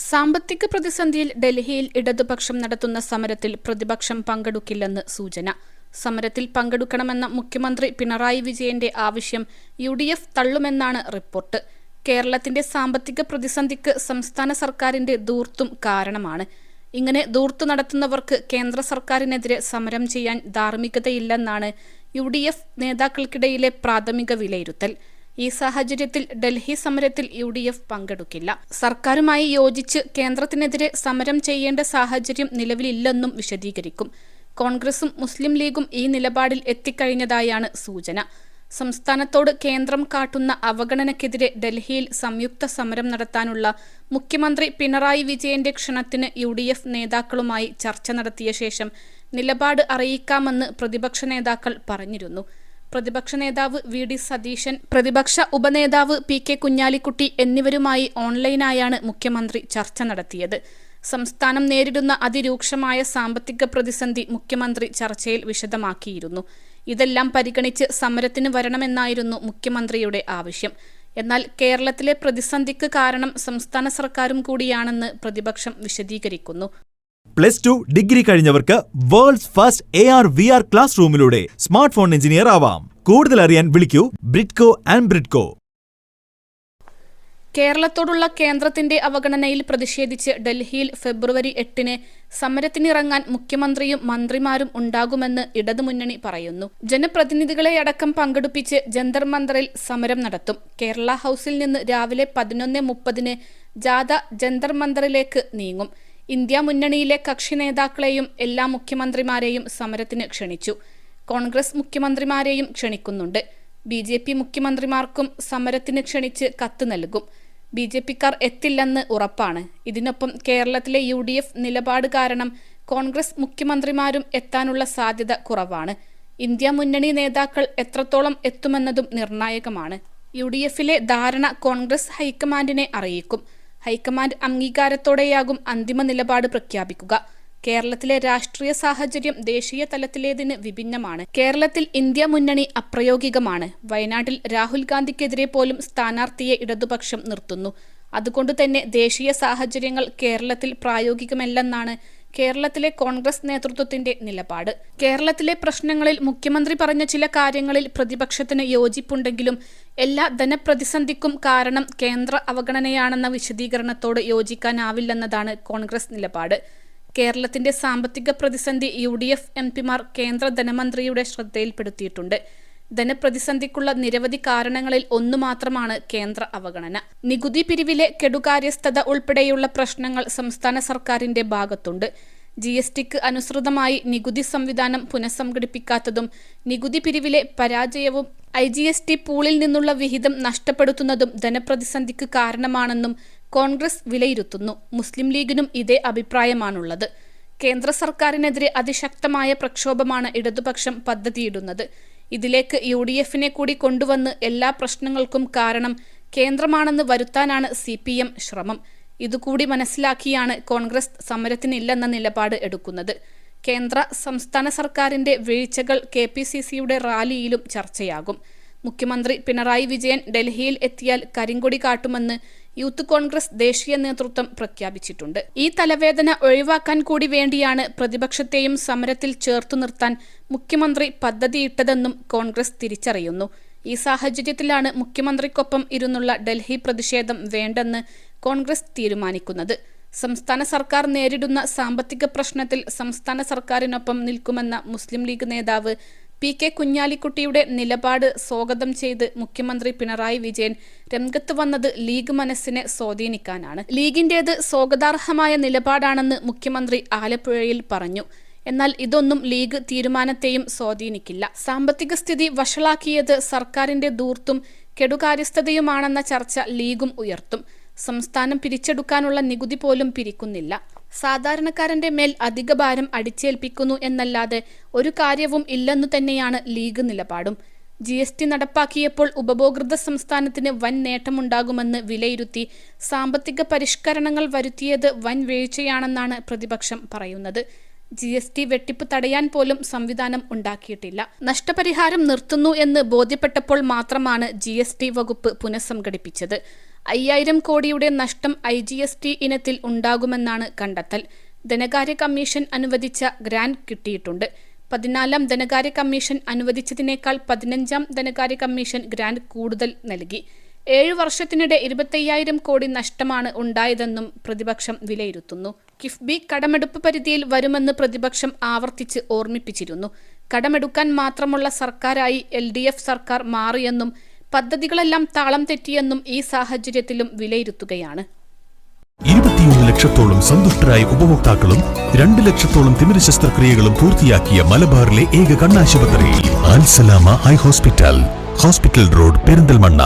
സാമ്പത്തിക പ്രതിസന്ധിയിൽ ഡൽഹിയിൽ ഇടതുപക്ഷം നടത്തുന്ന സമരത്തിൽ പ്രതിപക്ഷം പങ്കെടുക്കില്ലെന്ന് സൂചന. സമരത്തിൽ പങ്കെടുക്കണമെന്ന മുഖ്യമന്ത്രി പിണറായി വിജയന്റെ ആവശ്യം UDF തള്ളുമെന്നാണ് റിപ്പോർട്ട്. കേരളത്തിന്റെ സാമ്പത്തിക പ്രതിസന്ധിക്ക് സംസ്ഥാന സർക്കാരിന്റെ ധൂർത്തും കാരണമാണ്. ഇങ്ങനെ ധൂർത്തു നടത്തുന്നവർക്ക് കേന്ദ്ര സർക്കാരിനെതിരെ സമരം ചെയ്യാൻ ധാർമ്മികതയില്ലെന്നാണ് UDF നേതാക്കൾക്കിടയിലെ പ്രാഥമിക വിലയിരുത്തൽ. ഈ സാഹചര്യത്തിൽ ഡൽഹി സമരത്തിൽ UDF പങ്കെടുക്കില്ല. സർക്കാരുമായി യോജിച്ച് കേന്ദ്രത്തിനെതിരെ സമരം ചെയ്യേണ്ട സാഹചര്യം നിലവിലില്ലെന്നും വിശദീകരിക്കും. കോൺഗ്രസും മുസ്ലിം ലീഗും ഈ നിലപാടിൽ എത്തിക്കഴിഞ്ഞതായാണ് സൂചന. സംസ്ഥാനത്തോട് കേന്ദ്രം കാട്ടുന്ന അവഗണനയ്ക്കെതിരെ ഡൽഹിയിൽ സംയുക്ത സമരം നടത്താനുള്ള മുഖ്യമന്ത്രി പിണറായി വിജയന്റെ ക്ഷണത്തിന് UDF നേതാക്കളുമായി ചർച്ച നടത്തിയ ശേഷം നിലപാട് അറിയിക്കാമെന്ന് പ്രതിപക്ഷ നേതാക്കൾ പറഞ്ഞിരുന്നു. പ്രതിപക്ഷ നേതാവ് VD സതീശൻ, പ്രതിപക്ഷ ഉപനേതാവ് PK കുഞ്ഞാലിക്കുട്ടി എന്നിവരുമായി ഓൺലൈനായാണ് മുഖ്യമന്ത്രി ചർച്ച നടത്തിയത്. സംസ്ഥാനം നേരിടുന്ന അതിരൂക്ഷമായ സാമ്പത്തിക പ്രതിസന്ധി മുഖ്യമന്ത്രി ചർച്ചയിൽ വിശദമാക്കിയിരുന്നു. ഇതെല്ലാം പരിഗണിച്ച് സമരത്തിന് വരണമെന്നായിരുന്നു മുഖ്യമന്ത്രിയുടെ ആവശ്യം. എന്നാൽ കേരളത്തിലെ പ്രതിസന്ധിക്ക് കാരണം സംസ്ഥാന സർക്കാരും കൂടിയാണെന്ന് പ്രതിപക്ഷം വിശദീകരിക്കുന്നു. +2 ഡിഗ്രി കഴിഞ്ഞവർക്ക് വേൾഡ്സ് ഫസ്റ്റ് AR/VR ക്ലാസ് റൂമിലൂടെ സ്മാർട്ട് ഫോൺ എഞ്ചിനീയർ ആവാം. കൂടുതൽ അറിയാൻ വിളിക്കൂ ബ്രിഡ്കോ ആൻഡ് ബ്രിഡ്കോ. കേരളത്തോടുള്ള കേന്ദ്രത്തിന്റെ അവഗണനയിൽ പ്രതിഷേധിച്ച് ഡൽഹിയിൽ ഫെബ്രുവരി 8-ന് സമരത്തിനിറങ്ങാൻ മുഖ്യമന്ത്രിയും മന്ത്രിമാരും ഉണ്ടാകുമെന്ന് ഇടതുമുന്നണി പറയുന്നു. ജനപ്രതിനിധികളെയടക്കം പങ്കെടുപ്പിച്ച് ജന്തർ മന്ദറിൽ സമരം നടത്തും. കേരള ഹൌസിൽ നിന്ന് രാവിലെ 11:30-ന് ജാഥ ജന്തർ മന്ദറിലേക്ക് നീങ്ങും. ഇന്ത്യ മുന്നണിയിലെ കക്ഷി നേതാക്കളെയും എല്ലാ മുഖ്യമന്ത്രിമാരെയും സമരത്തിന് ക്ഷണിച്ചു. കോൺഗ്രസ് മുഖ്യമന്ത്രിമാരെയും ക്ഷണിക്കുന്നുണ്ട്. BJP മുഖ്യമന്ത്രിമാർക്കും സമരത്തിന് ക്ഷണിച്ച് കത്ത് നൽകും. BJPക്കാർ എത്തില്ലെന്ന് ഉറപ്പാണ്. ഇതിനൊപ്പം കേരളത്തിലെ UDF നിലപാട് കാരണം കോൺഗ്രസ് മുഖ്യമന്ത്രിമാരും എത്താനുള്ള സാധ്യത കുറവാണ്. ഇന്ത്യ മുന്നണി നേതാക്കൾ എത്രത്തോളം എത്തുമെന്നതും നിർണായകമാണ്. UDFിലെ ധാരണ കോൺഗ്രസ് ഹൈക്കമാൻഡിനെ അറിയിക്കും. ഹൈക്കമാൻഡ് അംഗീകാരത്തോടെയാകും അന്തിമ നിലപാട് പ്രഖ്യാപിക്കുക. കേരളത്തിലെ രാഷ്ട്രീയ സാഹചര്യം ദേശീയ തലത്തിലേതിന് വിഭിന്നമാണ്. കേരളത്തിൽ ഇന്ത്യ മുന്നണി അപ്രായോഗികമാണ്. വയനാട്ടിൽ രാഹുൽ ഗാന്ധിക്കെതിരെ പോലും സ്ഥാനാർത്ഥിയെ ഇടതുപക്ഷം നിർത്തുന്നു. അതുകൊണ്ടുതന്നെ ദേശീയ സാഹചര്യങ്ങൾ കേരളത്തിൽ പ്രായോഗികമല്ലെന്നാണ് കേരളത്തിലെ കോൺഗ്രസ് നേതൃത്വത്തിന്റെ നിലപാട്. കേരളത്തിലെ പ്രശ്നങ്ങളിൽ മുഖ്യമന്ത്രി പറഞ്ഞ ചില കാര്യങ്ങളിൽ പ്രതിപക്ഷത്തിന് യോജിപ്പുണ്ടെങ്കിലും എല്ലാ ധനപ്രതിസന്ധിക്കും കാരണം കേന്ദ്ര അവഗണനയാണെന്ന വിശദീകരണത്തോട് യോജിക്കാനാവില്ലെന്നതാണ് കോൺഗ്രസ് നിലപാട്. കേരളത്തിന്റെ സാമ്പത്തിക പ്രതിസന്ധി UDF MPമാർ കേന്ദ്ര ധനമന്ത്രിയുടെ ശ്രദ്ധയിൽപ്പെടുത്തിയിട്ടുണ്ട്. ധനപ്രതിസന്ധിക്കുള്ള നിരവധി കാരണങ്ങളിൽ ഒന്നു മാത്രമാണ് കേന്ദ്ര അവഗണന. നികുതി പിരിവിലെ കെടുകാര്യസ്ഥത ഉൾപ്പെടെയുള്ള പ്രശ്നങ്ങൾ സംസ്ഥാന സർക്കാരിന്റെ ഭാഗത്തുണ്ട്. GSTക്ക് അനുസൃതമായി നികുതി സംവിധാനം പുനഃസംഘടിപ്പിക്കാത്തതും നികുതി പിരിവിലെ പരാജയവും IGST പൂളിൽ നിന്നുള്ള വിഹിതം നഷ്ടപ്പെടുത്തുന്നതും ധനപ്രതിസന്ധിക്ക് കാരണമാണെന്നും കോൺഗ്രസ് വിലയിരുത്തുന്നു. മുസ്ലിം ലീഗിനും ഇതേ അഭിപ്രായമാണുള്ളത്. കേന്ദ്ര സർക്കാരിനെതിരെ അതിശക്തമായ പ്രക്ഷോഭമാണ് ഇടതുപക്ഷം പദ്ധതിയിടുന്നത്. ഇതിലേക്ക് UDFനെ കൂടി കൊണ്ടുവന്ന് എല്ലാ പ്രശ്നങ്ങൾക്കും കാരണം കേന്ദ്രമാണെന്ന് വരുത്താനാണ് CPM ശ്രമം. ഇതുകൂടി മനസ്സിലാക്കിയാണ് കോൺഗ്രസ് സമരത്തിനില്ലെന്ന നിലപാട് എടുക്കുന്നത്. കേന്ദ്ര സംസ്ഥാന സർക്കാരിന്റെ വീഴ്ചകൾ KPCCയുടെ റാലിയിലും ചർച്ചയാകും. മുഖ്യമന്ത്രി പിണറായി വിജയൻ ഡൽഹിയിൽ എത്തിയാൽ കരിങ്കൊടി കാട്ടുമെന്ന് യൂത്ത് കോൺഗ്രസ് ദേശീയ നേതൃത്വം പ്രഖ്യാപിച്ചിട്ടുണ്ട്. ഈ തലവേദന ഒഴിവാക്കാൻ കൂടി വേണ്ടിയാണ് പ്രതിപക്ഷത്തെയും സമരത്തിൽ ചേർത്തു നിർത്താൻ മുഖ്യമന്ത്രി പദ്ധതിയിട്ടതെന്നും കോൺഗ്രസ് തിരിച്ചറിയുന്നു. ഈ സാഹചര്യത്തിലാണ് മുഖ്യമന്ത്രിക്കൊപ്പം ഇരുന്നുള്ള ഡൽഹി പ്രതിഷേധം വേണ്ടെന്ന് കോൺഗ്രസ് തീരുമാനിക്കുന്നത്. സംസ്ഥാന സർക്കാർ നേരിടുന്ന സാമ്പത്തിക പ്രശ്നത്തിൽ സംസ്ഥാന സർക്കാരിനൊപ്പം നിൽക്കുമെന്ന മുസ്ലിം ലീഗ് നേതാവ് PK കുഞ്ഞാലിക്കുട്ടിയുടെ നിലപാട് സ്വാഗതം ചെയ്ത് മുഖ്യമന്ത്രി പിണറായി വിജയൻ രംഗത്ത് വന്നത് ലീഗ് മനസ്സിനെ സ്വാധീനിക്കാനാണ്. ലീഗിന്റേത് സ്വാഗതാർഹമായ നിലപാടാണെന്ന് മുഖ്യമന്ത്രി ആലപ്പുഴയിൽ പറഞ്ഞു. എന്നാൽ ഇതൊന്നും ലീഗ് തീരുമാനത്തെയും സ്വാധീനിക്കില്ല. സാമ്പത്തിക സ്ഥിതി വഷളാക്കിയത് സർക്കാരിന്റെ ധൂർത്തും കെടുകാര്യസ്ഥതയുമാണെന്ന ചർച്ച ലീഗും ഉയർത്തും. സംസ്ഥാനം പിരിച്ചെടുക്കാനുള്ള നികുതി പോലും പിരിക്കുന്നില്ല. സാധാരണക്കാരന്റെ മേൽ അധിക ഭാരം അടിച്ചേൽപ്പിക്കുന്നു എന്നല്ലാതെ ഒരു കാര്യവും ഇല്ലെന്നു തന്നെയാണ് ലീഗ് നിലപാടും. GST നടപ്പാക്കിയപ്പോൾ ഉപഭോക്തൃ സംസ്ഥാനത്തിന് വൻ നേട്ടമുണ്ടാകുമെന്ന് വിലയിരുത്തി സാമ്പത്തിക പരിഷ്കരണങ്ങൾ വരുത്തിയത് വൻ വീഴ്ചയാണെന്നാണ് പ്രതിപക്ഷം പറയുന്നത്. GST വെട്ടിപ്പ് തടയാൻ പോലും സംവിധാനം ഉണ്ടാക്കിയിട്ടില്ല. നഷ്ടപരിഹാരം നിർത്തുന്നു എന്ന് ബോധ്യപ്പെട്ടപ്പോൾ മാത്രമാണ് GST വകുപ്പ് പുനഃസംഘടിപ്പിച്ചത്. 5000 കോടിയുടെ നഷ്ടം IGST ഇനത്തിൽ ഉണ്ടാകുമെന്നാണ് കണ്ടെത്തൽ. ധനകാര്യ കമ്മീഷൻ അനുവദിച്ച ഗ്രാന്റ് കിട്ടിയിട്ടുണ്ട്. 14-ാം ധനകാര്യ കമ്മീഷൻ അനുവദിച്ചതിനേക്കാൾ 15-ാം ധനകാര്യ കമ്മീഷൻ ഗ്രാന്റ് കൂടുതൽ നൽകി. 7 വർഷത്തിനിടെ 25,000 കോടി നഷ്ടമാണ് ഉണ്ടായതെന്നും പ്രതിപക്ഷം വിലയിരുത്തുന്നു. കിഫ്ബി കടമെടുപ്പ് പരിധിയിൽ വരുമെന്ന് പ്രതിപക്ഷം ആവർത്തിച്ച് ഓർമ്മിപ്പിച്ചിരുന്നു. കടമെടുക്കാൻ മാത്രമുള്ള സർക്കാരായി LDF സർക്കാർ മാറിയെന്നും പദ്ധതികളെല്ലാം താളം തെറ്റിയെന്നും ഈ സാഹചര്യത്തിലും വിലയിരുത്തുകയാണ്. 21 ലക്ഷത്തോളം സന്തുഷ്ടരായ ഉപഭോക്താക്കളും 2 ലക്ഷത്തോളം തിമിര ശസ്ത്രക്രിയകളും പൂർത്തിയാക്കിയ മലബാറിലെ ഏക കണ്ണാശുപത്രി Al Salama eye hospital, hospital road, Perinthalmanna.